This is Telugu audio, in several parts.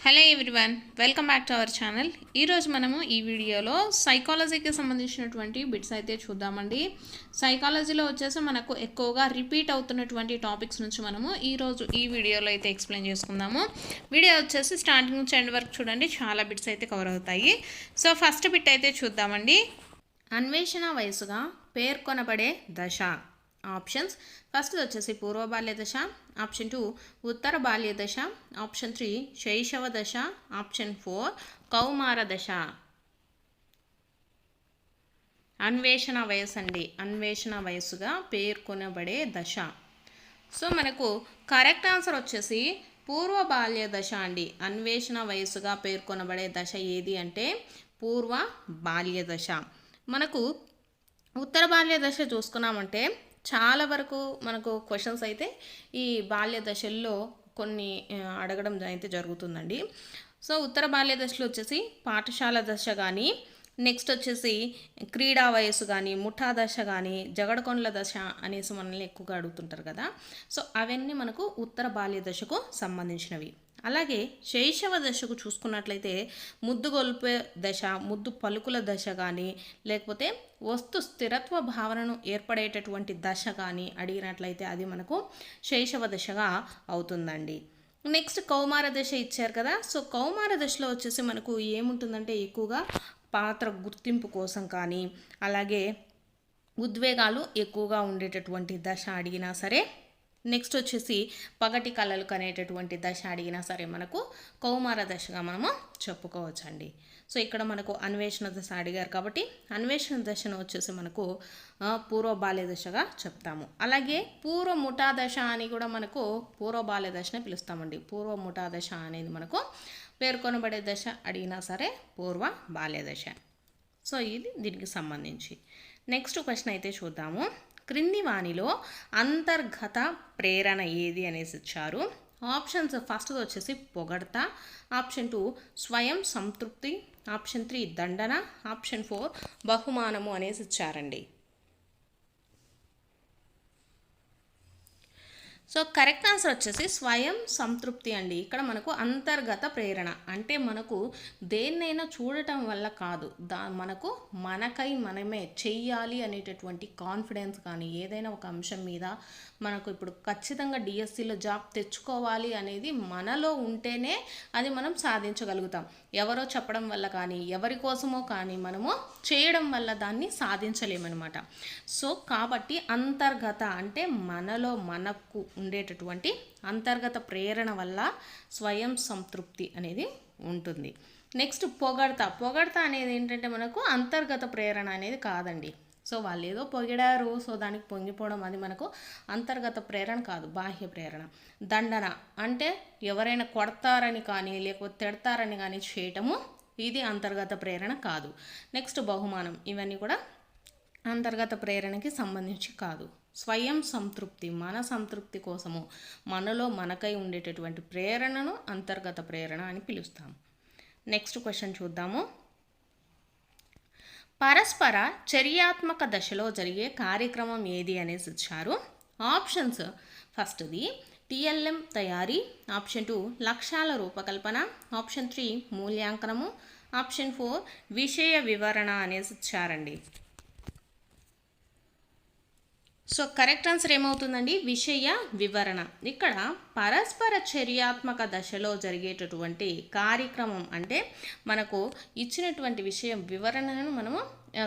Hello everyone, welcome back to our channel. ఈరోజు మనము ఈ వీడియోలో సైకాలజీకి సంబంధించినటువంటి బిట్స్ అయితే చూద్దామండి. సైకాలజీలో వచ్చేసి మనకు ఎక్కువగా రిపీట్ అవుతున్నటువంటి టాపిక్స్ నుంచి మనము ఈరోజు ఈ వీడియోలో అయితే ఎక్స్ప్లెయిన్ చేసుకుందాము. వీడియో వచ్చేసి స్టార్టింగ్ నుంచి ఎండ్ వరకు చూడండి, చాలా బిట్స్ అయితే కవర్ అవుతాయి. సో ఫస్ట్ బిట్ అయితే చూద్దామండి. అన్వేషణ వయసుగా పేర్కొనబడే దశ. ఆప్షన్స్: ఫస్ట్ వచ్చేసి పూర్వ బాల్య దశ, ఆప్షన్ 2 ఉత్తర బాల్య దశ, ఆప్షన్ 3 శైశవ దశ, ఆప్షన్ 4 కౌమార దశ. అన్వేషణ వయసు అండి, అన్వేషణ వయసుగా పేర్కొనబడే దశ. సో మనకు కరెక్ట్ ఆన్సర్ వచ్చేసి పూర్వ బాల్య దశ అండి. అన్వేషణ వయసుగా పేర్కొనబడే దశ ఏది అంటే పూర్వ బాల్య దశ. మనకు ఉత్తర బాల్య దశ చూసుకున్నామంటే చాలా వరకు మనకు క్వశ్చన్స్ అయితే ఈ బాల్య దశల్లో కొన్ని అడగడం అయితే జరుగుతుందండి. సో ఉత్తర బాల్య దశలో వచ్చేసి పాఠశాల దశ కానీ, నెక్స్ట్ వచ్చేసి క్రీడా వయసు కానీ, ముఠా దశ కానీ, జగడకొండల దశ అనేసి మనల్ని ఎక్కువగా అడుగుతుంటారు కదా. సో అవన్నీ మనకు ఉత్తర బాల్య దశకు సంబంధించినవి. అలాగే శైశవ దశకు చూసుకున్నట్లయితే ముద్దు గొల్పే దశ, ముద్దు పలుకుల దశ కానీ, లేకపోతే వస్తు స్థిరత్వ భావనను ఏర్పడేటటువంటి దశ కానీ అడిగినట్లయితే అది మనకు శైశవ దశగా అవుతుందండి. నెక్స్ట్ కౌమార దశ ఇచ్చారు కదా. సో కౌమార దశలో వచ్చేసి మనకు ఏముంటుందంటే ఎక్కువగా పాత్ర గుర్తింపు కోసం కానీ, అలాగే ఉద్వేగాలు ఎక్కువగా ఉండేటటువంటి దశ అడిగినా సరే, నెక్స్ట్ వచ్చేసి పగటి కళలు కనేటటువంటి దశ అడిగినా సరే మనకు కౌమార దశగా మనము చెప్పుకోవచ్చండి. సో ఇక్కడ మనకు అన్వేషణ దశ అడిగారు కాబట్టి అన్వేషణ దశను వచ్చేసి మనకు పూర్వ బాల్య దశగా చెప్తాము. అలాగే పూర్వ ముఠా దశ అని కూడా మనకు పూర్వ బాల్య దశనే పిలుస్తామండి. పూర్వ ముఠా దశ అనేది మనకు పేర్కొనబడే దశ అడిగినా సరే పూర్వ బాల్య దశ. సో ఇది దీనికి సంబంధించి. నెక్స్ట్ క్వశ్చన్ అయితే చూద్దాము. క్రింది వానిలో అంతర్గత ప్రేరణ ఏది అనేసి ఇచ్చారు. ఆప్షన్స్: ఫస్ట్ వచ్చేసి పొగడ్త, ఆప్షన్ 2 స్వయం సంతృప్తి, ఆప్షన్ 3 దండన, ఆప్షన్ 4 బహుమానము అనేసి ఇచ్చారండి. సో కరెక్ట్ ఆన్సర్ వచ్చేసి స్వయం సంతృప్తి అండి. ఇక్కడ మనకు అంతర్గత ప్రేరణ అంటే మనకు దేన్నైనా చూడటం వల్ల కాదు, మనకు మనకై మనమే చెయ్యాలి అనేటటువంటి కాన్ఫిడెన్స్ కానీ, ఏదైనా ఒక అంశం మీద మనకు ఇప్పుడు ఖచ్చితంగా డిఎస్సిలో జాబ్ తెచ్చుకోవాలి అనేది మనలో ఉంటేనే అది మనం సాధించగలుగుతాం. ఎవరో చెప్పడం వల్ల కానీ, ఎవరి కోసమో కానీ మనము చేయడం వల్ల దాన్ని సాధించలేమన్నమాట. సో కాబట్టి అంతర్గత అంటే మనలో మనకు ఉండేటటువంటి అంతర్గత ప్రేరణ వల్ల స్వయం సంతృప్తి అనేది ఉంటుంది. నెక్స్ట్ పొగడ్త అనేది ఏంటంటే మనకు అంతర్గత ప్రేరణ అనేది కాదండి. సో వాళ్ళు ఏదో పొగిడారు, సో దానికి పొంగిపోవడం అది మనకు అంతర్గత ప్రేరణ కాదు, బాహ్య ప్రేరణ. దండన అంటే ఎవరైనా కొడతారని కానీ, లేకపోతే తిడతారని కానీ చేయటము, ఇది అంతర్గత ప్రేరణ కాదు. నెక్స్ట్ బహుమానం, ఇవన్నీ కూడా అంతర్గత ప్రేరణకి సంబంధించి కాదు. స్వయం సంతృప్తి, మన సంతృప్తి కోసము మనలో మనకై ఉండేటటువంటి ప్రేరణను అంతర్గత ప్రేరణ అని పిలుస్తాము. నెక్స్ట్ క్వశ్చన్ చూద్దాము. పరస్పర చర్యాత్మక దశలో జరిగే కార్యక్రమం ఏది అనేసి ఇచ్చారు. ఆప్షన్స్: ఫస్ట్ది టిఎల్ఎం తయారీ, ఆప్షన్ 2 లక్ష్యాల రూపకల్పన, ఆప్షన్ 3 మూల్యాంకనము, ఆప్షన్ 4 విషయ వివరణ అనేసి ఇచ్చారండి. సో కరెక్ట్ ఆన్సర్ ఏమవుతుందండి? విషయ వివరణ. ఇక్కడ పరస్పర చర్యాత్మక దశలో జరిగేటటువంటి కార్యక్రమం అంటే మనకు ఇచ్చినటువంటి విషయం వివరణను మనము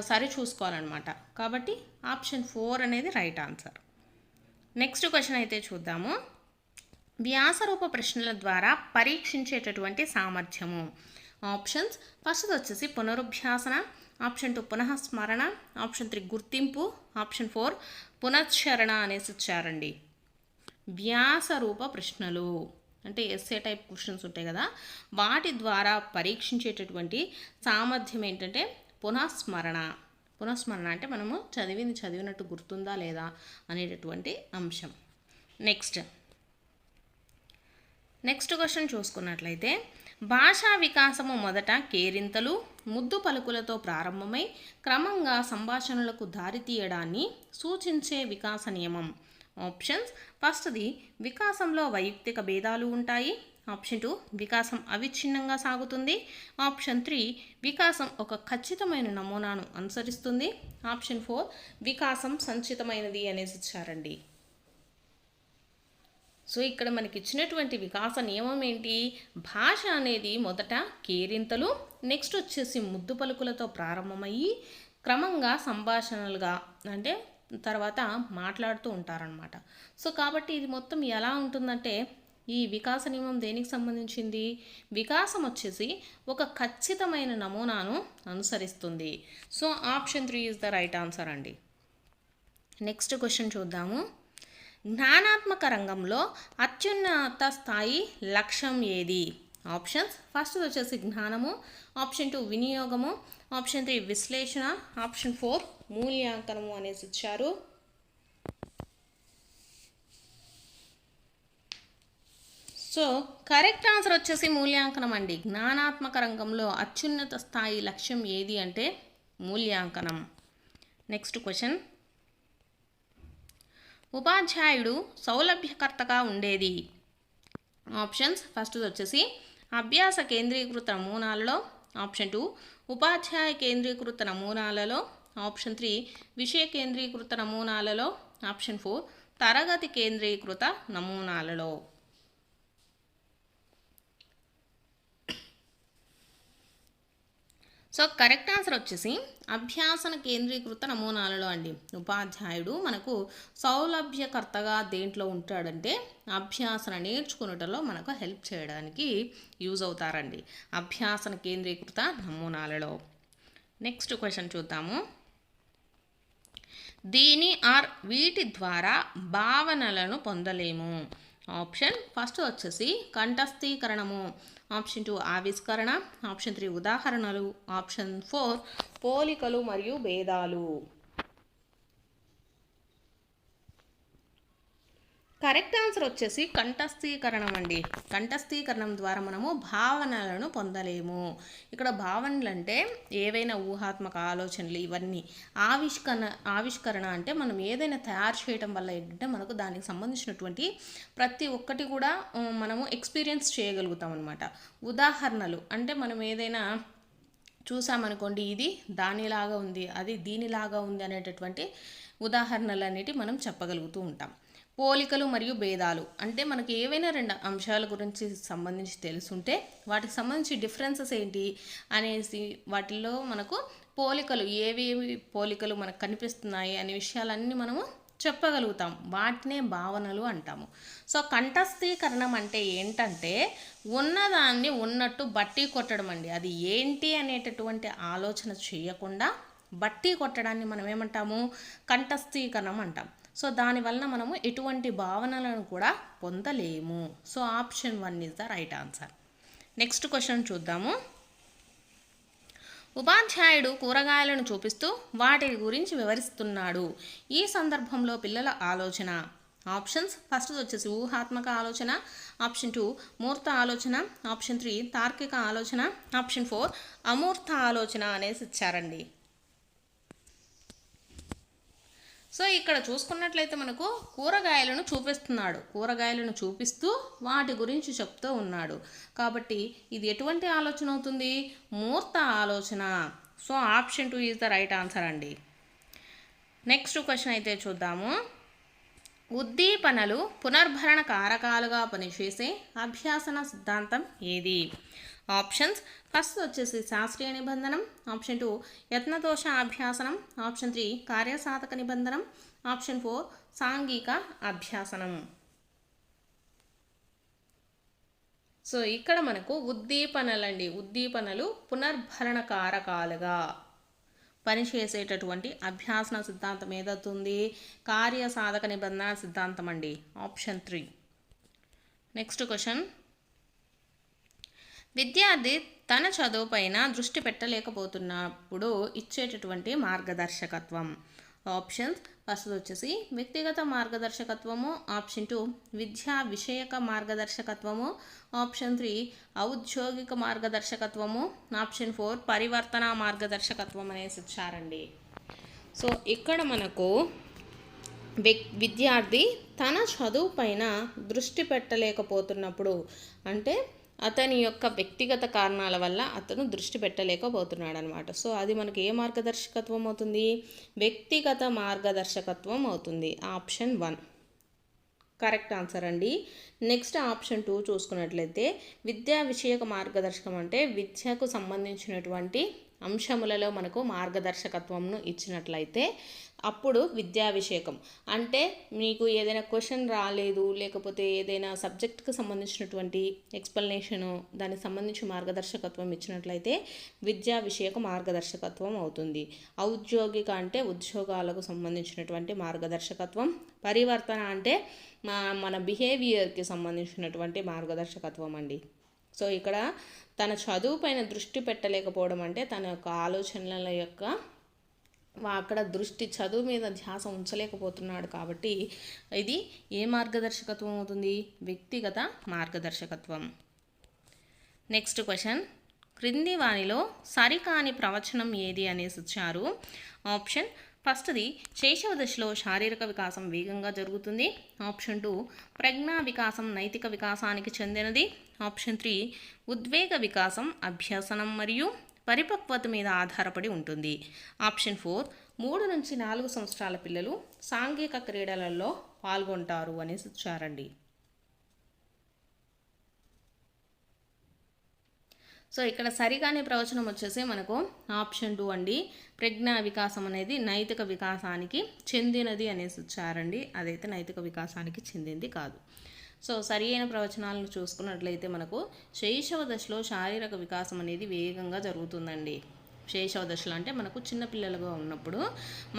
సరి చూసుకోవాలన్నమాట. కాబట్టి ఆప్షన్ 4 అనేది రైట్ ఆన్సర్. నెక్స్ట్ క్వశ్చన్ అయితే చూద్దాము. వ్యాసరూప ప్రశ్నల ద్వారా పరీక్షించేటటువంటి సామర్థ్యము. ఆప్షన్స్: ఫస్ట్ వచ్చేసి పునరుభ్యాసన, ఆప్షన్ 2 పునఃస్మరణ, ఆప్షన్ 3 గుర్తింపు, ఆప్షన్ 4 పునశ్చరణ అనేసి ఇచ్చారండి. వ్యాసరూప ప్రశ్నలు అంటే ఎస్ఏ టైప్ క్వశ్చన్స్ ఉంటాయి కదా, వాటి ద్వారా పరీక్షించేటటువంటి సామర్థ్యం ఏంటంటే పునఃస్మరణ. పునఃస్మరణ అంటే మనము చదివినట్టు గుర్తుందా లేదా అనేటటువంటి అంశం. నెక్స్ట్ క్వశ్చన్ చూసుకున్నట్లయితే భాషా వికాసము మొదట కేరింతలు, ముద్దు పలుకులతో ప్రారంభమై క్రమంగా సంభాషణలకు దారితీయడాన్ని సూచించే వికాస నియమం. ఆప్షన్స్: ఫస్ట్ది వికాసంలో వైయక్తిక భేదాలు ఉంటాయి, ఆప్షన్ 2 వికాసం అవిచ్ఛిన్నంగా సాగుతుంది. ఆప్షన్ 3 వికాసం ఒక ఖచ్చితమైన నమూనాను అనుసరిస్తుంది. ఆప్షన్ 4 వికాసం సంచితమైనది అనేసి ఇచ్చారండి. సో ఇక్కడ మనకి ఇచ్చినటువంటి వికాస నియమం ఏంటి? భాష అనేది మొదట కేరింతలు, నెక్స్ట్ వచ్చేసి ముద్దు పలుకులతో ప్రారంభమయ్యి క్రమంగా సంభాషణలుగా అంటే తర్వాత మాట్లాడుతూ ఉంటారనమాట. సో కాబట్టి ఇది మొత్తం ఎలా ఉంటుందంటే ఈ వికాస నియమం దేనికి సంబంధించింది? వికాసం వచ్చేసి ఒక ఖచ్చితమైన నమూనాను అనుసరిస్తుంది. So option 3 is the right answer అండి. నెక్స్ట్ క్వశ్చన్ చూద్దాము. జ్ఞానాత్మక రంగంలో అత్యున్నత స్థాయి లక్ష్యం ఏది? ఆప్షన్స్ ఫస్ట్ వచ్చేసి జ్ఞానము, ఆప్షన్ 2 వినియోగము, ఆప్షన్ 3 విశ్లేషణ, ఆప్షన్ 4 మూల్యాంకనము అనేసి ఇచ్చారు. సో కరెక్ట్ ఆన్సర్ వచ్చేసి మూల్యాంకనం అండి. జ్ఞానాత్మక రంగంలో అత్యున్నత స్థాయి లక్ష్యం ఏది అంటే మూల్యాంకనం. Next question. ఉపాధ్యాయుడు సౌలభ్యకర్తగా ఉండేది. ఆప్షన్స్ ఫస్ట్ వచ్చేసి అభ్యాస కేంద్రీకృత నమూనాలలో, ఆప్షన్ 2 ఉపాధ్యాయ కేంద్రీకృత నమూనాలలో, ఆప్షన్ 3 విషయ కేంద్రీకృత నమూనాలలో, ఆప్షన్ 4 తరగతి కేంద్రీకృత నమూనాలలో. సో కరెక్ట్ ఆన్సర్ వచ్చేసి అభ్యాసన కేంద్రీకృత నమూనాలలో అండి. ఉపాధ్యాయుడు మనకు సౌలభ్యకర్తగా దేంట్లో ఉంటాడంటే అభ్యాసన నేర్చుకునేటలో మనకు హెల్ప్ చేయడానికి యూజ్ అవుతారండి, అభ్యాసన కేంద్రీకృత నమూనాలలో. నెక్స్ట్ క్వశ్చన్ చూద్దాము. దీని ఆర్ వీటి ద్వారా భావనలను పొందలేము. ఆప్షన్ ఫస్ట్ వచ్చేసి కంఠస్థీకరణము, ఆప్షన్ 2 ఆవిష్కరణ, ఆప్షన్ 3 ఉదాహరణలు, ఆప్షన్ 4 పోలికలు మరియు భేదాలు. కరెక్ట్ ఆన్సర్ వచ్చేసి కంఠస్థీకరణం అండి. కంఠస్థీకరణం ద్వారా మనము భావనలను పొందలేము. ఇక్కడ భావనలు అంటే ఏవైనా ఊహాత్మక ఆలోచనలు ఇవన్నీ. ఆవిష్కరణ అంటే మనం ఏదైనా తయారు చేయడం వల్ల ఏంటంటే మనకు దానికి సంబంధించినటువంటి ప్రతి ఒక్కటి కూడా మనము ఎక్స్పీరియన్స్ చేయగలుగుతాం అనమాట. ఉదాహరణలు అంటే మనం ఏదైనా చూసామనుకోండి, ఇది దానిలాగా ఉంది, అది దీనిలాగా ఉంది అనేటటువంటి ఉదాహరణలు అనేటివి మనం చెప్పగలుగుతూ ఉంటాం. పోలికలు మరియు భేదాలు అంటే మనకి ఏవైనా రెండు అంశాల గురించి సంబంధించి తెలుసుంటే వాటికి సంబంధించి డిఫరెన్సెస్ ఏంటి అనేసి వాటిల్లో మనకు పోలికలు ఏవేవి పోలికలు మనకు కనిపిస్తున్నాయి అనే విషయాలన్నీ మనము చెప్పగలుగుతాం. వాటినే భావనలు అంటాము. సో కంఠస్థీకరణం అంటే ఏంటంటే ఉన్నదాన్ని ఉన్నట్టు బట్టి కొట్టడం అండి. అది ఏంటి అనేటటువంటి ఆలోచన చేయకుండా బట్టి కొట్టడాన్ని మనం ఏమంటాము? కంఠస్థీకరణం అంటాం. సో దానివల్ల మనము ఎటువంటి భావనలను కూడా పొందలేము. So option 1 is the right answer. Next question చూద్దాము. ఉపాధ్యాయుడు కూరగాయలను చూపిస్తూ వాటి గురించి వివరిస్తున్నాడు. ఈ సందర్భంలో పిల్లల ఆలోచన. ఆప్షన్స్ ఫస్ట్ వచ్చేసి ఊహాత్మక ఆలోచన, ఆప్షన్ 2 మూర్త ఆలోచన, ఆప్షన్ 3 తార్కిక ఆలోచన, ఆప్షన్ 4 అమూర్త ఆలోచన అనేసి ఇచ్చారండి. సో ఇక్కడ చూసుకున్నట్లయితే మనకు కూరగాయలను చూపిస్తున్నాడు, కూరగాయలను చూపిస్తూ వాటి గురించి చెప్తూ ఉన్నాడు. కాబట్టి ఇది ఎటువంటి ఆలోచన అవుతుంది? మూర్త ఆలోచన. So option 2 is the right answer అండి. నెక్స్ట్ క్వశ్చన్ అయితే చూద్దాము. ఉద్దీపనలు పునర్భరణ కారకాలుగా పనిచేసే అభ్యాసన సిద్ధాంతం ఏది? ఆప్షన్స్ ఫస్ట్ వచ్చేసి శాస్త్రీయ నిబంధనం, ఆప్షన్ 2 యత్నదోష అభ్యాసనం, ఆప్షన్ 3 కార్యసాధక నిబంధనం, ఆప్షన్ 4 సాంఘిక అభ్యాసనం. సో ఇక్కడ మనకు ఉద్దీపనలండి. ఉద్దీపనలు పునర్భరణ కారకాలుగా పనిచేసేటటువంటి అభ్యాసన సిద్ధాంతం ఏదవుతుంది? కార్యసాధక నిబంధన సిద్ధాంతం అండి, ఆప్షన్ 3. Next question. విద్యార్థి తన చదువుపైన దృష్టి పెట్టలేకపోతున్నప్పుడు ఇచ్చేటటువంటి మార్గదర్శకత్వం. ఆప్షన్స్ ఫస్ట్ వచ్చేసి వ్యక్తిగత మార్గదర్శకత్వము, ఆప్షన్ 2 విద్యా విషయక మార్గదర్శకత్వము, ఆప్షన్ 3 ఔద్యోగిక మార్గదర్శకత్వము, ఆప్షన్ 4 పరివర్తన మార్గదర్శకత్వం అనేసి ఇచ్చారండి. సో ఇక్కడ మనకు విద్యార్థి తన చదువు పైన దృష్టి పెట్టలేకపోతున్నప్పుడు, అంటే అతని యొక్క వ్యక్తిగత కారణాల వల్ల అతను దృష్టి పెట్టలేకపోతున్నాడు అనమాట. సో అది మనకి ఏ మార్గదర్శకత్వం అవుతుంది? వ్యక్తిగత మార్గదర్శకత్వం అవుతుంది. ఆప్షన్ 1 కరెక్ట్ ఆన్సర్ అండి. నెక్స్ట్ ఆప్షన్ 2 చూసుకున్నట్లయితే విద్యా విషయక మార్గదర్శకం అంటే విద్యకు సంబంధించినటువంటి అంశములలో మనకు మార్గదర్శకత్వంను ఇచ్చినట్లయితే అప్పుడు విద్యా విషయకం అంటే మీకు ఏదైనా క్వశ్చన్ రాలేదు, లేకపోతే ఏదైనా సబ్జెక్ట్కి సంబంధించినటువంటి ఎక్స్ప్లెనేషను దానికి సంబంధించి మార్గదర్శకత్వం ఇచ్చినట్లయితే విద్యా విషయక మార్గదర్శకత్వం అవుతుంది. ఔద్యోగిక అంటే ఉద్యోగాలకు సంబంధించినటువంటి మార్గదర్శకత్వం. పరివర్తన అంటే మన బిహేవియర్కి సంబంధించినటువంటి మార్గదర్శకత్వం అండి. సో ఇక్కడ తన చదువు పైన దృష్టి పెట్టలేకపోవడం అంటే తన యొక్క ఆలోచనల యొక్క అక్కడ దృష్టి చదువు మీద ధ్యాస ఉంచలేకపోతున్నాడు కాబట్టి ఇది ఏ మార్గదర్శకత్వం అవుతుంది? వ్యక్తిగత మార్గదర్శకత్వం. నెక్స్ట్ క్వశ్చన్, క్రింది వానిలో సరికాని ప్రవచనం ఏది అనేసి ఇచ్చారు. ఆప్షన్ ఫస్ట్ది శైశవ దశలో శారీరక వికాసం వేగంగా జరుగుతుంది. ఆప్షన్ 2 ప్రజ్ఞా వికాసం నైతిక వికాసానికి చెందినది. ఆప్షన్ 3 ఉద్వేగ వికాసం అభ్యసనం మరియు పరిపక్వత మీద ఆధారపడి ఉంటుంది. ఆప్షన్ 4 3 నుంచి 4 సంవత్సరాల పిల్లలు సాంఘిక క్రీడలలో పాల్గొంటారు అనేసి ఇచ్చారండి. సో ఇక్కడ సరిగానే ప్రవచనం వచ్చేసి మనకు ఆప్షన్ 2 అండి. ప్రజ్ఞా వికాసం అనేది నైతిక వికాసానికి చెందినది అనేసి ఇచ్చారండి. అదైతే నైతిక వికాసానికి చెందింది కాదు. సో సరి అయిన ప్రవచనాలను చూసుకున్నట్లయితే మనకు శైశవ దశలో శారీరక వికాసం అనేది వేగంగా జరుగుతుందండి. శైశవ దశలో అంటే మనకు చిన్నపిల్లలుగా ఉన్నప్పుడు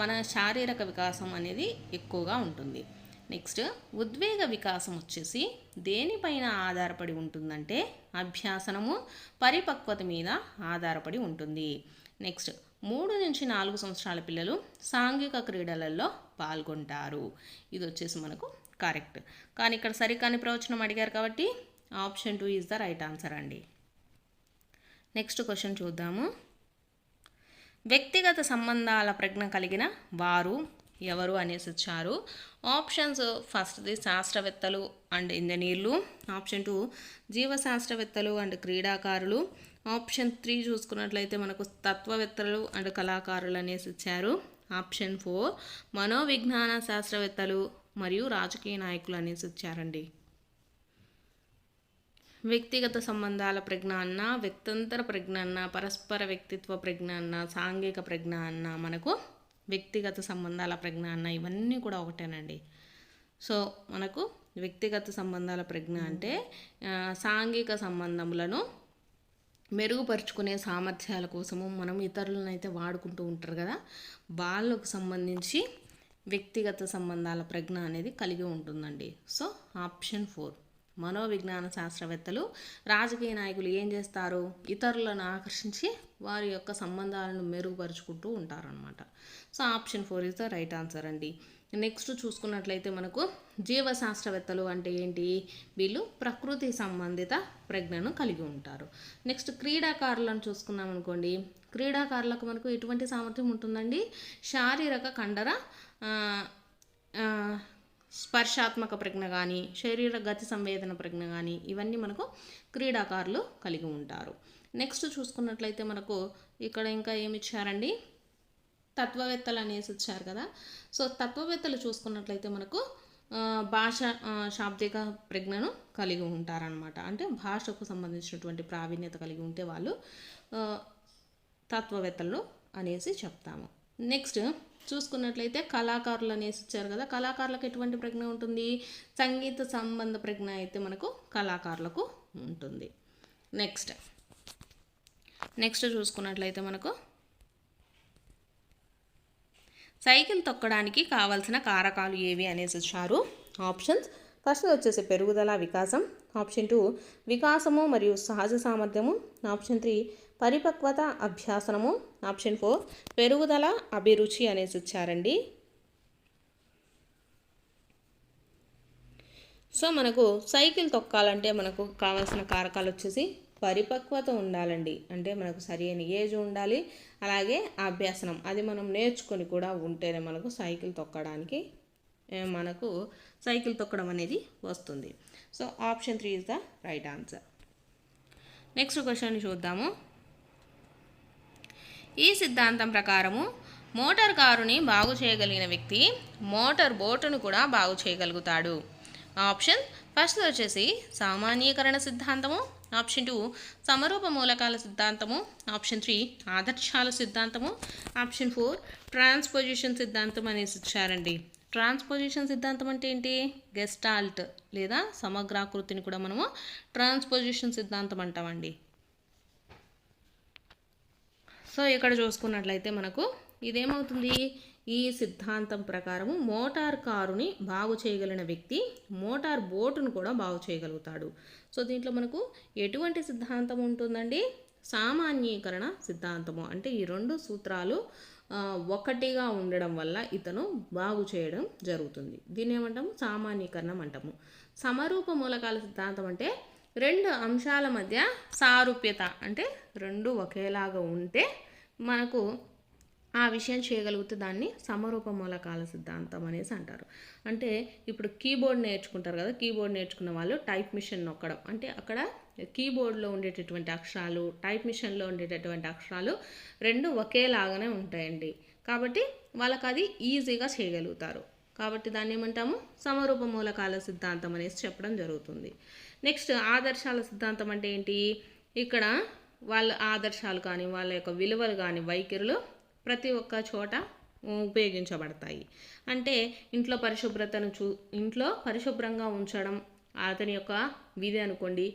మన శారీరక వికాసం అనేది ఎక్కువగా ఉంటుంది. నెక్స్ట్ ఉద్వేగ వికాసం వచ్చేసి దేనిపైన ఆధారపడి ఉంటుందంటే అభ్యాసనము పరిపక్వత మీద ఆధారపడి ఉంటుంది. నెక్స్ట్ 3 నుంచి 4 సంవత్సరాల పిల్లలు సాంఘిక క్రీడలలో పాల్గొంటారు. ఇది వచ్చేసి మనకు కరెక్ట్. కానీ ఇక్కడ సరికాని ప్రవచనం అడిగారు కాబట్టి option 2 is the right answer అండి. నెక్స్ట్ క్వశ్చన్ చూద్దాము. వ్యక్తిగత సంబంధాల ప్రజ్ఞ కలిగిన వారు ఎవరు అనేసి ఇచ్చారు. ఆప్షన్స్ ఫస్ట్ది శాస్త్రవేత్తలు అండ్ ఇంజనీర్లు. ఆప్షన్ 2 జీవశాస్త్రవేత్తలు అండ్ క్రీడాకారులు. ఆప్షన్ 3 చూసుకున్నట్లయితే మనకు తత్వవేత్తలు అండ్ కళాకారులు అనేసి ఇచ్చారు. ఆప్షన్ 4 మనోవిజ్ఞాన శాస్త్రవేత్తలు మరియు రాజకీయ నాయకులు అనేసి ఇచ్చారండి. వ్యక్తిగత సంబంధాల ప్రజ్ఞ అన్న, వ్యక్తంతర ప్రజ్ఞ అన్న, పరస్పర వ్యక్తిత్వ ప్రజ్ఞ అన్న, సాంఘిక ప్రజ్ఞ అన్న, మనకు వ్యక్తిగత సంబంధాల ప్రజ్ఞ అన్న ఇవన్నీ కూడా ఒకటేనండి. సో మనకు వ్యక్తిగత సంబంధాల ప్రజ్ఞ అంటే సాంఘిక సంబంధములను మెరుగుపరుచుకునే సామర్థ్యాల కోసము మనం ఇతరులను అయితే వాడుకుంటూ ఉంటారు కదా, వాళ్ళకు సంబంధించి వ్యక్తిగత సంబంధాల ప్రజ్ఞ అనేది కలిగి ఉంటుందండి. సో ఆప్షన్ 4 మనోవిజ్ఞాన శాస్త్రవేత్తలు రాజకీయ నాయకులు ఏం చేస్తారు? ఇతరులను ఆకర్షించి వారి యొక్క సంబంధాలను మెరుగుపరుచుకుంటూ ఉంటారనమాట. So option 4 is the right answer అండి. నెక్స్ట్ చూసుకున్నట్లయితే మనకు జీవశాస్త్రవేత్తలు అంటే ఏంటి? వీళ్ళు ప్రకృతి సంబంధిత ప్రజ్ఞను కలిగి ఉంటారు. నెక్స్ట్ క్రీడాకారులను చూసుకున్నాం అనుకోండి. క్రీడాకారులకు మనకు ఎటువంటి సామర్థ్యం ఉంటుందండి? శారీరక కండర స్పర్శాత్మక ప్రజ్ఞ కానీ, శరీర గతి సంవేదన ప్రజ్ఞ కానీ, ఇవన్నీ మనకు క్రీడాకారులు కలిగి ఉంటారు. నెక్స్ట్ చూసుకున్నట్లయితే మనకు ఇక్కడ ఇంకా ఏమి ఇచ్చారండి? తత్వవేత్తలు అనేసి ఇచ్చారు కదా. సో తత్వవేత్తలు చూసుకున్నట్లయితే మనకు భాష శాబ్దిక ప్రజ్ఞను కలిగి ఉంటారనమాట. అంటే భాషకు సంబంధించినటువంటి ప్రావీణ్యత కలిగి ఉంటే వాళ్ళు తత్వవేత్తలు అనేసి చెప్తాము. నెక్స్ట్ చూసుకున్నట్లయితే కళాకారులు అనేసి ఇచ్చారు కదా. కళాకారులకు ఎటువంటి ప్రజ్ఞ ఉంటుంది? సంగీత సంబంధ ప్రజ్ఞ అయితే మనకు కళాకారులకు ఉంటుంది. నెక్స్ట్ చూసుకున్నట్లయితే మనకు సైకిల్ తొక్కడానికి కావాల్సిన కారకాలు ఏవి అనేసి ఇచ్చారు. ఆప్షన్స్ ఫస్ట్ వచ్చేసి పెరుగుదల వికాసం. ఆప్షన్ 2 వికాసము మరియు సహజ సామర్థ్యము. ఆప్షన్ 3 పరిపక్వత అభ్యాసనము. ఆప్షన్ 4 పెరుగుదల అభిరుచి అనేసి ఇచ్చారండి. సో మనకు సైకిల్ తొక్కాలంటే మనకు కావాల్సిన కారకాలు వచ్చేసి పరిపక్వత ఉండాలండి. అంటే మనకు సరైన ఏజ్ ఉండాలి, అలాగే అభ్యాసనం అది మనం నేర్చుకొని కూడా ఉంటేనే మనకు సైకిల్ తొక్కడానికి మనకు సైకిల్ తొక్కడం అనేది వస్తుంది. So option 3 is the right answer. Next question చూద్దాము. ఈ సిద్ధాంతం ప్రకారము మోటార్ కారుని బాగు చేయగలిగిన వ్యక్తి మోటార్ బోటును కూడా బాగు చేయగలుగుతాడు. ఆప్షన్ ఫస్ట్ వచ్చేసి సామాన్యీకరణ సిద్ధాంతము, ఆప్షన్ 2 సమరూప మూలకాల సిద్ధాంతము, ఆప్షన్ 3 ఆదర్శాల సిద్ధాంతము, ఆప్షన్ 4 ట్రాన్స్పోజిషన్ సిద్ధాంతం అనేసి ఇచ్చారండి. ట్రాన్స్పోజిషన్ సిద్ధాంతం అంటే ఏంటి? గెస్టాల్ట్ లేదా సమగ్రాకృతిని కూడా మనము ట్రాన్స్పోజిషన్ సిద్ధాంతం అంటామండి. సో ఇక్కడ చూసుకున్నట్లయితే మనకు ఇదేమవుతుంది, ఈ సిద్ధాంతం ప్రకారము మోటార్ కారుని బాగు చేయగలిగిన వ్యక్తి మోటార్ బోటును కూడా బాగు చేయగలుగుతాడు. సో దీంట్లో మనకు ఎటువంటి సిద్ధాంతం ఉంటుందండి? సామాన్యీకరణ సిద్ధాంతము. అంటే ఈ రెండు సూత్రాలు ఒకటిగా ఉండడం వల్ల ఇతను బాగు చేయడం జరుగుతుంది. దీన్ని ఏమంటాము? సామాన్యీకరణం అంటాము. సమరూప మూలకాల సిద్ధాంతం అంటే రెండు అంశాల మధ్య సారూప్యత, అంటే రెండు ఒకేలాగా ఉంటే మనకు ఆ విషయం చేయగలిగితే దాన్ని సమరూప మూలకాల సిద్ధాంతం అనేసి అంటారు. అంటే ఇప్పుడు కీబోర్డ్ నేర్చుకుంటారు కదా, కీబోర్డ్ నేర్చుకున్న వాళ్ళు టైప్ మిషన్ నొక్కడం, అంటే అక్కడ కీబోర్డ్లో ఉండేటటువంటి అక్షరాలు టైప్ మిషన్లో ఉండేటటువంటి అక్షరాలు రెండు ఒకేలాగానే ఉంటాయండి. కాబట్టి వాళ్ళకి అది ఈజీగా చేయగలుగుతారు. కాబట్టి దాన్ని ఏమంటాము? సమరూప మూలకాల సిద్ధాంతం అనేసి చెప్పడం జరుగుతుంది. నెక్స్ట్ ఆదర్శాల సిద్ధాంతం అంటే ఏంటి? ఇక్కడ వాళ్ళ ఆదర్శాలు కానీ వాళ్ళ యొక్క విలువలు కానీ వైఖరులు ప్రతి ఒక్క చోట ఉపయోగించబడతాయి. అంటే ఇంట్లో పరిశుభ్రంగా ఉంచడం అతని యొక్క విధి అనుకోండి,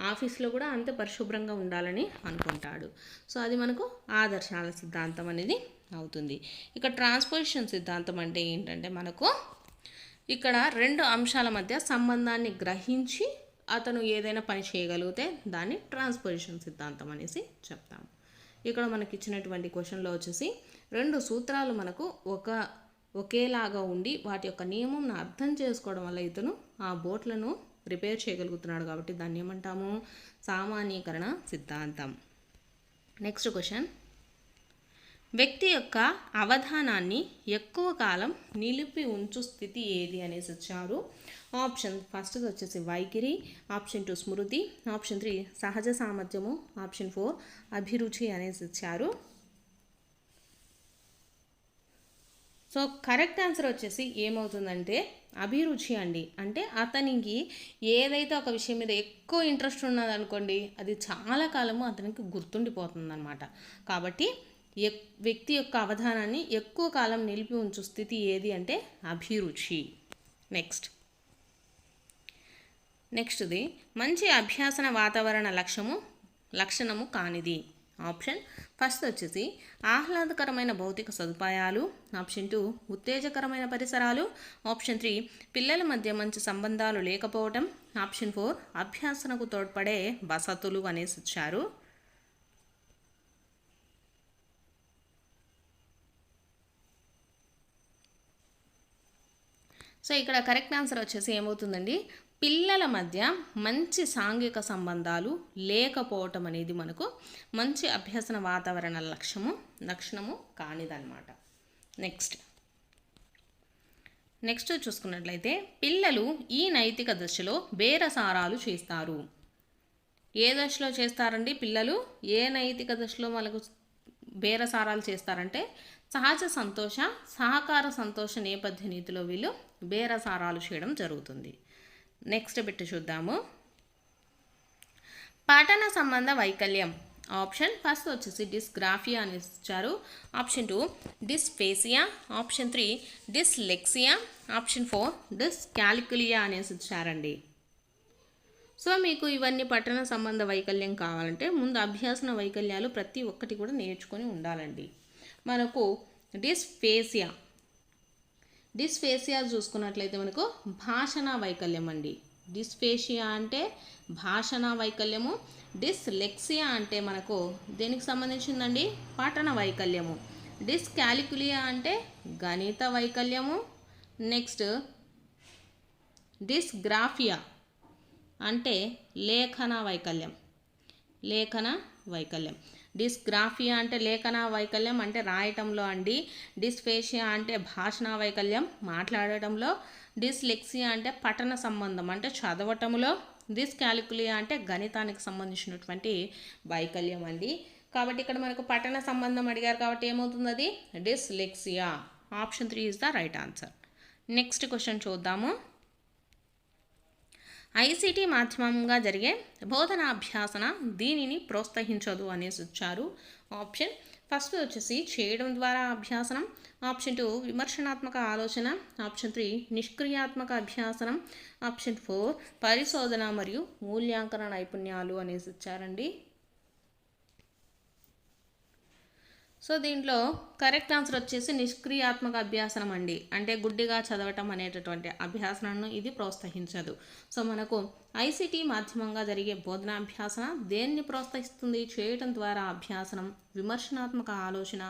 ఆఫీస్లో కూడా అంతే పరిశుభ్రంగా ఉండాలని అనుకుంటాడు. సో అది మనకు ఆదర్శాల సిద్ధాంతం అనేది అవుతుంది. ఇక ట్రాన్స్పోజిషన్ సిద్ధాంతం అంటే ఏంటంటే మనకు ఇక్కడ రెండు అంశాల మధ్య సంబంధాన్ని గ్రహించి అతను ఏదైనా పని చేయగలిగితే దాన్ని ట్రాన్స్పోజిషన్ సిద్ధాంతం అనేసి చెప్తాము. ఇక్కడ మనకి ఇచ్చినటువంటి క్వశ్చన్లో వచ్చేసి రెండు సూత్రాలు మనకు ఒకేలాగా ఉండి వాటి యొక్క నియమంను అర్థం చేసుకోవడం వల్ల ఇతను ఆ బోట్లను రిపేర్ చేయగలుగుతున్నాడు. కాబట్టి దాన్ని ఏమంటాము? సామాన్యీకరణ సిద్ధాంతం. Next question. వ్యక్తి యొక్క అవధానాన్ని ఎక్కువ కాలం నిలిపి ఉంచు స్థితి ఏది అనేసి ఇచ్చారు. ఆప్షన్ ఫస్ట్ వచ్చేసి వైఖరి, ఆప్షన్ 2 స్మృతి, ఆప్షన్ 3 సహజ సామర్థ్యము, ఆప్షన్ 4 అభిరుచి అనేసి ఇచ్చారు. సో కరెక్ట్ ఆన్సర్ వచ్చేసి ఏమవుతుందంటే అభిరుచి అండి. అంటే అతనికి ఏదైతే ఒక విషయం మీద ఎక్కువ ఇంట్రెస్ట్ ఉన్నదనుకోండి, అది చాలా కాలము అతనికి గుర్తుండిపోతుంది అన్నమాట. కాబట్టి వ్యక్తి యొక్క అవధానాన్ని ఎక్కువ కాలం నిలిపి ఉంచు స్థితి ఏది అంటే అభిరుచి. నెక్స్ట్ది మంచి అభ్యాసన వాతావరణ లక్షణము కానిది. ఆప్షన్ ఫస్ట్ వచ్చేసి ఆహ్లాదకరమైన భౌతిక సదుపాయాలు, ఆప్షన్ 2 ఉత్తేజకరమైన పరిసరాలు, ఆప్షన్ 3 పిల్లల మధ్య మంచి సంబంధాలు లేకపోవటం, ఆప్షన్ 4 అభ్యాసనకు తోడ్పడే వసతులు అనేసి ఇచ్చారు. సో ఇక్కడ కరెక్ట్ ఆన్సర్ వచ్చేసి ఏమవుతుందండి? పిల్లల మధ్య మంచి సాంఘిక సంబంధాలు లేకపోవటం అనేది మనకు మంచి అభ్యసన వాతావరణ లక్షణము కానిదన్నమాట. నెక్స్ట్ చూసుకున్నట్లయితే పిల్లలు ఈ నైతిక దశలో బేరసారాలు చేస్తారు. ఏ దశలో చేస్తారండి పిల్లలు? ఏ నైతిక దశలో మనకు బేరసారాలు చేస్తారంటే సహజ సంతోష సహకార సంతోష నేపథ్య నీతిలో వీళ్ళు బేరసారాలు చేయడం జరుగుతుంది. నెక్స్ట్ బిట్ చూద్దాము. పఠన సంబంధ వైకల్యం. ఆప్షన్ ఫస్ట్ వచ్చేసి డిస్గ్రాఫియా అని ఇచ్చారు, option 2 dysphasia, option 3 dyslexia, option 4 dyscalculia అనేసి ఇచ్చారండి. సో మీకు ఇవన్నీ పఠన సంబంధ వైకల్యం కావాలంటే ముందు అభ్యాసన వైకల్యాలు ప్రతి ఒక్కటి కూడా నేర్చుకొని ఉండాలండి. మనకు డిస్ఫేసియా చూసుకున్నట్లయితే మనకు భాషణ వైకల్యం అండి. డిస్ఫేషియా అంటే భాషణ వైకల్యము, డిస్లెక్సియా అంటే మనకు దేనికి సంబంధించిందండి? పఠన వైకల్యము. డిస్కాలిక్యులియా అంటే గణిత వైకల్యము. నెక్స్ట్ డిస్గ్రాఫియా అంటే లేఖన వైకల్యం. డిస్గ్రాఫియా అంటే లేఖన వైకల్యం అంటే రాయటంలో అండి. డిస్ఫేషియా అంటే భాషణ వైకల్యం మాట్లాడటంలో. డిస్లెక్సియా అంటే పఠన సంబంధం అంటే చదవటంలో. డిస్కాలిక్యులియా అంటే గణితానికి సంబంధించినటువంటి వైకల్యం అండి. కాబట్టి ఇక్కడ మనకు పఠన సంబంధం అడిగారు కాబట్టి ఏమవుతుంది, అది dyslexia. Option 3 is the right answer. Next question చూద్దాము. ఐసీటీ మాధ్యమంగా జరిగే బోధనాభ్యాసన దీనిని ప్రోత్సహించదు అనేసి ఇచ్చారు. ఆప్షన్ ఫస్ట్ వచ్చేసి చేయడం ద్వారా అభ్యాసనం. ఆప్షన్ 2 విమర్శనాత్మక ఆలోచన. ఆప్షన్ 3 నిష్క్రియాత్మక అభ్యాసనం. ఆప్షన్ 4 పరిశోధన మరియు మూల్యాంకన నైపుణ్యాలు అనేసి ఇచ్చారండి. సో దీంట్లో కరెక్ట్ ఆన్సర్ వచ్చేసి నిష్క్రియాత్మక అభ్యాసనం అండి. అంటే గుడ్డిగా చదవటం అనేటటువంటి అభ్యాసనను ఇది ప్రోత్సహించదు. సో మనకు ఐసీటీ మాధ్యమంగా జరిగే బోధనాభ్యాసన దేన్ని ప్రోత్సహిస్తుంది? చేయటం ద్వారా అభ్యాసనం, విమర్శనాత్మక ఆలోచన,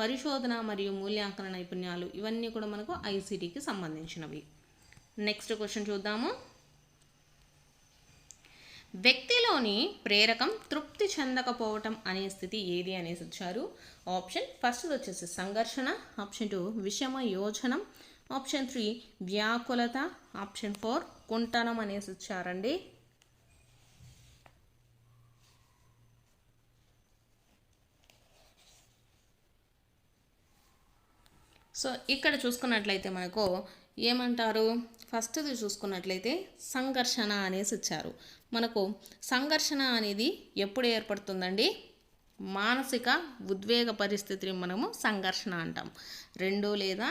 పరిశోధన మరియు మూల్యాంకన నైపుణ్యాలు ఇవన్నీ కూడా మనకు ఐసీటీకి సంబంధించినవి. నెక్స్ట్ క్వశ్చన్ చూద్దాము. వ్యక్తిలోని ప్రేరకం తృప్తి చెందకపోవటం అనే స్థితి ఏది అనేసి ఇచ్చారు. ఆప్షన్ ఫస్ట్ వచ్చేసి సంఘర్షణ. ఆప్షన్ 2 విషమ యోజనం. ఆప్షన్ 3 వ్యాకులత. ఆప్షన్ 4 కుంటనం అనేసి ఇచ్చారండి. సో ఇక్కడ చూసుకున్నట్లయితే మనకు ఏమంటారు, ఫస్ట్ది చూసుకున్నట్లయితే సంఘర్షణ అనేసి ఇచ్చారు. మనకు సంఘర్షణ అనేది ఎప్పుడు ఏర్పడుతుందండి? మానసిక ఉద్వేగ పరిస్థితిని మనము సంఘర్షణ అంటాం. 2 లేదా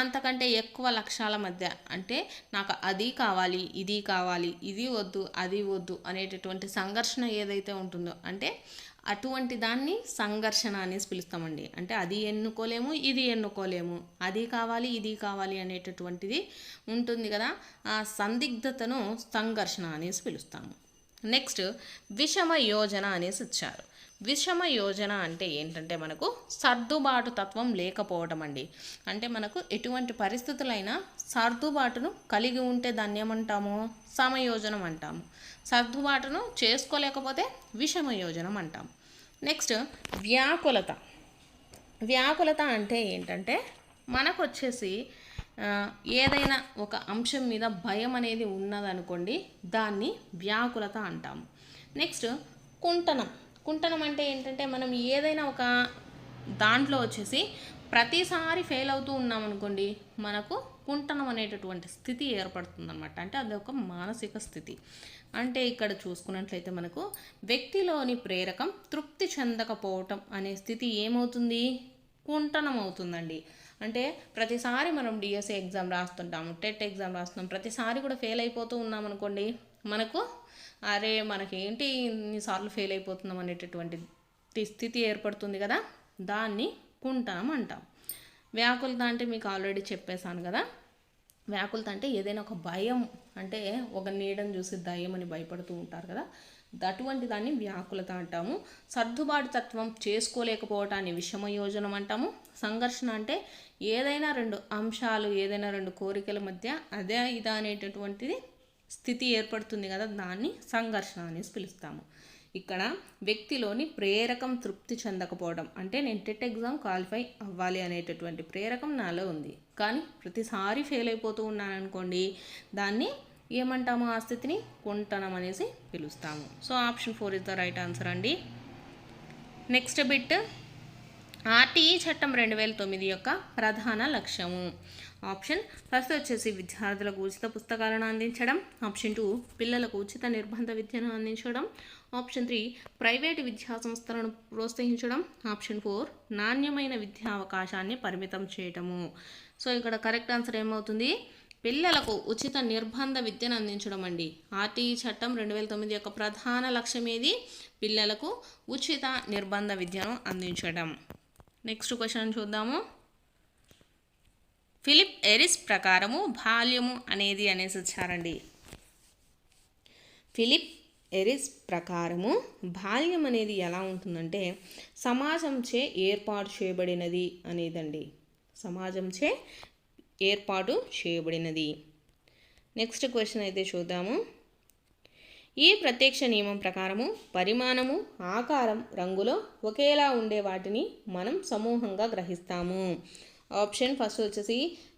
అంతకంటే ఎక్కువ లక్ష్యాల మధ్య, అంటే నాకు అది కావాలి, ఇది కావాలి, ఇది వద్దు, అది వద్దు అనేటటువంటి సంఘర్షణ ఏదైతే ఉంటుందో, అంటే అటువంటి దాన్ని సంఘర్షణ అనేసి పిలుస్తామండి. అంటే అది ఎన్నుకోలేము, ఇది ఎన్నుకోలేము, అది కావాలి, ఇది కావాలి అనేటటువంటిది ఉంటుంది కదా, ఆ సందిగ్ధతను సంఘర్షణ అనేసి పిలుస్తాము. నెక్స్ట్ విషమ యోజన అనేసి ఇచ్చారు. విషమ యోజన అంటే ఏంటంటే మనకు సర్దుబాటు తత్వం లేకపోవడం అండి. అంటే మనకు ఎటువంటి పరిస్థితులైనా సర్దుబాటును కలిగి ఉంటే దాన్ని ఏమంటాము? సమయోజనం అంటాము. సర్దుబాటును చేసుకోలేకపోతే విషమ యోజనం అంటాము. నెక్స్ట్ వ్యాకులత. వ్యాకులత అంటే ఏంటంటే మనకు వచ్చేసి ఏదైనా ఒక అంశం మీద భయం అనేది ఉన్నదనుకోండి, దాన్ని వ్యాకులత అంటాము. నెక్స్ట్ కుంటనం. కుంటనం అంటే ఏంటంటే మనం ఏదైనా ఒక దాంట్లో వచ్చేసి ప్రతిసారి ఫెయిల్ అవుతూ ఉన్నామనుకోండి, మనకు కుంటనం అనేటటువంటి స్థితి ఏర్పడుతుందన్నమాట. అంటే అది ఒక మానసిక స్థితి. అంటే ఇక్కడ చూసుకున్నట్లయితే మనకు వ్యక్తిలోని ప్రేరకం తృప్తి చెందకపోవటం అనే స్థితి ఏమవుతుంది? కుంటనం అవుతుందండి. అంటే ప్రతిసారి మనం డిఎస్సి ఎగ్జామ్ రాస్తుంటాము, టెట్ ఎగ్జామ్ రాస్తున్నాం, ప్రతిసారి కూడా ఫెయిల్ అయిపోతూ ఉన్నాం అనుకోండి, మనకు అరే మనకేంటి ఇన్నిసార్లు ఫెయిల్ అయిపోతున్నాం అనేటటువంటి స్థితి ఏర్పడుతుంది కదా, దాన్ని కుంటనం అంటాం. వ్యాకులత అంటే మీకు ఆల్రెడీ చెప్పేశాను కదా, వ్యాకులత అంటే ఏదైనా ఒక భయం, అంటే ఒక నీడను చూసి దయ్యమని భయపడుతూ ఉంటారు కదా, అటువంటి దాన్ని వ్యాకులత అంటాము. సర్దుబాటు తత్వం చేసుకోలేకపోవటాన్ని విషమయోజనం అంటాము. సంఘర్షణ అంటే ఏదైనా 2 అంశాలు, ఏదైనా 2 కోరికల మధ్య అదే ఇదా అనేటటువంటిది స్థితి ఏర్పడుతుంది కదా, దాన్ని సంఘర్షణ అనేసి పిలుస్తాము. ఇక్కడ వ్యక్తిలోని ప్రేరకం తృప్తి చెందకపోవడం అంటే నేను టెట్ ఎగ్జామ్ క్వాలిఫై అవ్వాలి అనేటటువంటి ప్రేరకం నాలో ఉంది, కానీ ప్రతిసారి ఫెయిల్ అయిపోతూ ఉన్నాను అనుకోండి, దాన్ని ఏమంటాము? ఆ స్థితిని కుంటనం అనేసి పిలుస్తాము. So option 4 is the right answer అండి. నెక్స్ట్ బిట్, ఆర్టీఈ చట్టం 2009 యొక్క ప్రధాన లక్ష్యము. ఆప్షన్ ఫస్ట్ వచ్చేసి విద్యార్థులకు ఉచిత పుస్తకాలను అందించడం. ఆప్షన్ 2 పిల్లలకు ఉచిత నిర్బంధ విద్యను అందించడం. ఆప్షన్ 3 ప్రైవేటు విద్యా సంస్థలను ప్రోత్సహించడం. ఆప్షన్ 4 నాణ్యమైన విద్యా అవకాశాన్ని పరిమితం చేయటము. సో ఇక్కడ కరెక్ట్ ఆన్సర్ ఏమవుతుంది? పిల్లలకు ఉచిత నిర్బంధ విద్యను అందించడం అండి. ఆర్టీఈ చట్టం 2009 యొక్క ప్రధాన లక్ష్యం ఏది? పిల్లలకు ఉచిత నిర్బంధ విద్యను అందించడం. నెక్స్ట్ క్వశ్చన్ చూద్దాము. ఫిలిప్ ఎరిస్ ప్రకారము బాల్యము అనేది అనేసి వచ్చారండి. ఫిలిప్ ఎరిస్ ప్రకారము బాల్యం అనేది ఎలా ఉంటుందంటే సమాజంచే ఏర్పాటు చేయబడినది అనేదండి. సమాజంచే ఏర్పాటు చేయబడినది. నెక్స్ట్ క్వశ్చన్ అయితే చూద్దాము. ఈ ప్రత్యక్ష నియమం ప్రకారము పరిమాణము, ఆకారం, రంగులో ఒకేలా ఉండే వాటిని మనం సమూహంగా గ్రహిస్తాము. ఆప్షన్ ఫస్ట్ వచ్చేసి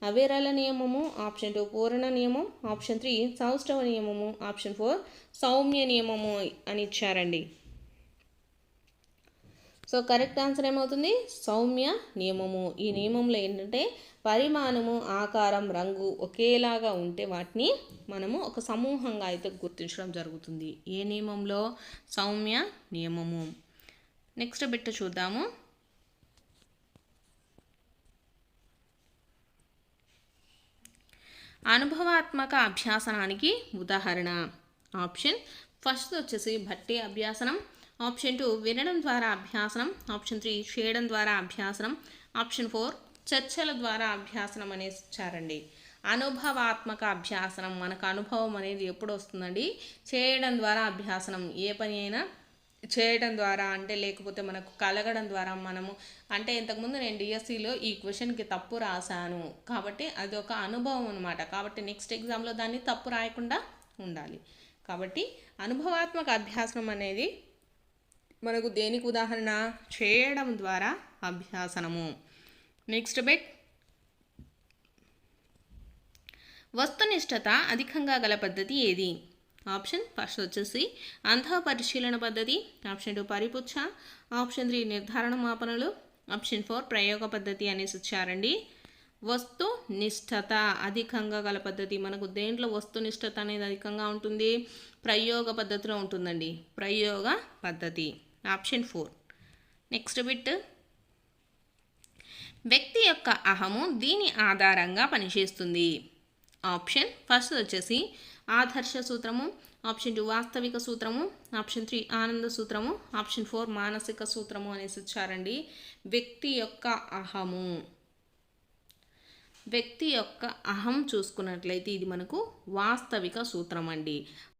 అవిరళ నియమము, ఆప్షన్ 2 పూరణ నియమం, ఆప్షన్ 3 సౌష్ఠవ నియమము, ఆప్షన్ 4 సౌమ్య నియమము అని ఇచ్చారండి. సో కరెక్ట్ ఆన్సర్ ఏమవుతుంది? సౌమ్య నియమము. ఈ నియమంలో ఏంటంటే పరిమాణము, ఆకారం, రంగు ఒకేలాగా ఉంటే వాటిని మనము ఒక సమూహంగా అయితే గుర్తించడం జరుగుతుంది. ఏ నియమంలో? సౌమ్య నియమము. నెక్స్ట్ బిట్ చూద్దాము. అనుభవాత్మక అభ్యాసనానికి ఉదాహరణ. ఆప్షన్ ఫస్ట్ వచ్చేసి భట్టి అభ్యాసనం, ఆప్షన్ 2 వినడం ద్వారా అభ్యాసనం, ఆప్షన్ 3 చేయడం ద్వారా అభ్యాసనం, ఆప్షన్ 4 చర్చల ద్వారా అభ్యాసనం అనేసి ఇచ్చారండి. అనుభవాత్మక అభ్యాసనం, మనకు అనుభవం అనేది ఎప్పుడు వస్తుందండి? చేయడం ద్వారా అభ్యాసనం. ఏ పని అయినా చేయడం ద్వారా అంటే లేకపోతే మనకు కలగడం ద్వారా మనము అంటే ఇంతకుముందు నేను డిఎస్సిలో ఈ క్వశ్చన్కి తప్పు రాశాను కాబట్టి అది ఒక అనుభవం అనమాట. కాబట్టి నెక్స్ట్ ఎగ్జామ్లో దాన్ని తప్పు రాయకుండా ఉండాలి. కాబట్టి అనుభవాత్మక అభ్యాసనం అనేది మనకు దేనికి ఉదాహరణ? చేయడం ద్వారా అభ్యాసనము. నెక్స్ట్ బిట్ వస్తునిష్టత అధికంగా గల పద్ధతి ఏది? ఆప్షన్ ఫస్ట్ వచ్చేసి అంధ పరిశీలన పద్ధతి, ఆప్షన్ 2 పరిపుచ్ఛ, ఆప్షన్ 3 నిర్ధారణ మాపనలు, ఆప్షన్ 4 ప్రయోగ పద్ధతి అనేసి ఇచ్చారండి. వస్తునిష్టత అధికంగా గల పద్ధతి మనకు దేంట్లో వస్తునిష్టత అనేది అధికంగా ఉంటుంది? ప్రయోగ పద్ధతిలో ఉంటుందండి. ప్రయోగ పద్ధతి ఆప్షన్ 4. నెక్స్ట్ బిట్ వ్యక్తి యొక్క అహము దీని ఆధారంగా పనిచేస్తుంది. ఆప్షన్ ఫస్ట్ వచ్చేసి ఆదర్శ సూత్రము, ఆప్షన్ 2 వాస్తవిక సూత్రము, ఆప్షన్ 3 ఆనంద సూత్రము, ఆప్షన్ 4 మానసిక సూత్రము అనేసి ఇచ్చారండి. వ్యక్తి యొక్క అహము, వ్యక్తి యొక్క అహం చూసుకున్నట్లయితే ఇది మనకు వాస్తవిక సూత్రం అండి.